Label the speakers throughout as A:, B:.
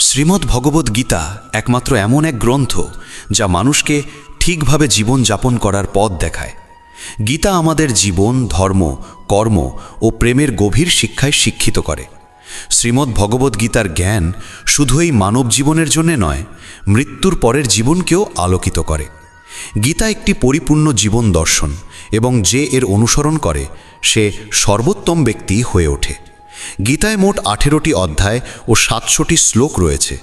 A: শ্রীমদ্ ভগবদ্ গীতা একমাত্র এমন এক গ্রন্থ যা মানুষকে ঠিকভাবে জীবন যাপন করার পথ দেখায়। গীতা আমাদের জীবন, ধর্ম, কর্ম ও প্রেমের গভীর শিক্ষায় শিক্ষিত করে। শ্রীমদ্ ভগবদ্ গীতার জ্ঞান শুধু এই মানব জীবনের জন্যে নয়, মৃত্যুর পরের জীবনকেও আলোকিত করে। গীতা একটি পরিপূর্ণ জীবন দর্শন এবং যে এর অনুসরণ করে সে সর্বোত্তম ব্যক্তি হয়ে ওঠে। গীতায় মোট 18টি অধ্যায় ও 700টি শ্লোক রয়েছে,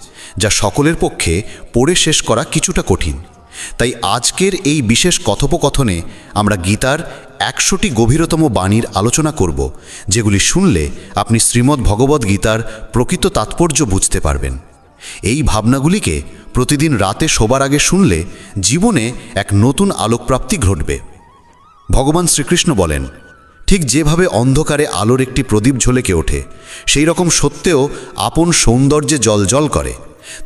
A: যা সকলের পক্ষে পড়ে শেষ করা কিছুটা কঠিন। তাই আজকের এই বিশেষ কথোপকথনে আমরা গীতার 100টি গভীরতম বাণীর আলোচনা করব, যেগুলি শুনলে আপনি শ্রীমদ্ ভগবদ্ গীতার প্রকৃত তাৎপর্য বুঝতে পারবেন। এই ভাবনাগুলিকে প্রতিদিন রাতে শোবার আগে শুনলে জীবনে এক নতুন আলোকপ্রাপ্তি ঘটবে। ভগবান শ্রীকৃষ্ণ বলেন, ঠিক যেভাবে অন্ধকারে আলোর একটি প্রদীপ ঝলকে ওঠে, সেই রকম সত্যেও আপন সৌন্দর্যে জ্বলজ্বল করে।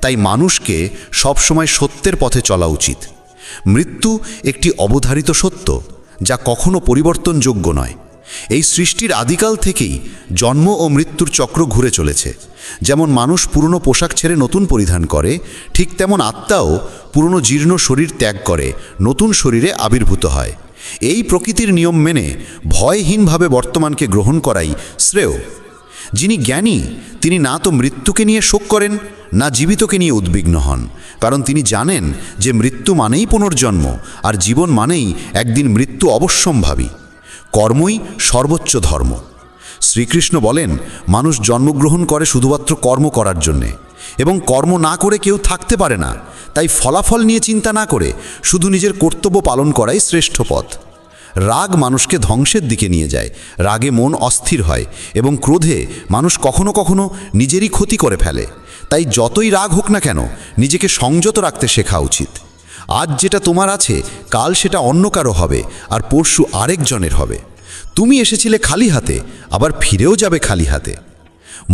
A: তাই মানুষকে সবসময় সত্যের পথে চলা উচিত। মৃত্যু একটি অবধারিত সত্য, যা কখনো পরিবর্তনযোগ্য নয়। এই সৃষ্টির আদিকাল থেকেই জন্ম ও মৃত্যুর চক্র ঘুরে চলেছে। যেমন মানুষ পুরনো পোশাক ছেড়ে নতুন পরিধান করে, ঠিক তেমন আত্মাও পুরনো জীর্ণ শরীর ত্যাগ করে নতুন শরীরে আবির্ভূত হয়। এই প্রকৃতির নিয়ম মেনে ভয়হীনভাবে বর্তমানকে গ্রহণ করাই শ্রেয়। যিনি জ্ঞানী তিনি না তো মৃত্যুকে নিয়ে শোক করেন, না জীবিতকে নিয়ে উদ্বিগ্ন হন, কারণ তিনি জানেন যে মৃত্যু মানেই পুনর্জন্ম, আর জীবন মানেই একদিন মৃত্যু অবশ্যম্ভাবী। কর্মই সর্বোচ্চ ধর্ম। শ্রীকৃষ্ণ বলেন, মানুষ জন্মগ্রহণ করে শুধুমাত্র কর্ম করার জন্যে, এবং কর্ম না করে কেউ থাকতে পারে না। তাই ফলাফল নিয়ে চিন্তা না করে শুধু নিজের কর্তব্য পালন করাই শ্রেষ্ঠ পথ। রাগ মানুষকে ধ্বংসের দিকে নিয়ে যায়। রাগে মন অস্থির হয় এবং ক্রোধে মানুষ কখনো কখনো নিজেরই ক্ষতি করে ফেলে। তাই যতই রাগ হোক না কেন, নিজেকে সংযত রাখতে শেখা উচিত। আজ যেটা তোমার আছে, কাল সেটা অন্য কারো হবে, আর পরশু আরেকজনের হবে। তুমি এসেছিলে খালি হাতে, আবার ফিরেও যাবে খালি হাতে।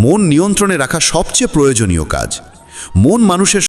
A: মন নিয়ন্ত্রণে রাখা সবচেয়ে প্রয়োজনীয় কাজ। মন মানুষের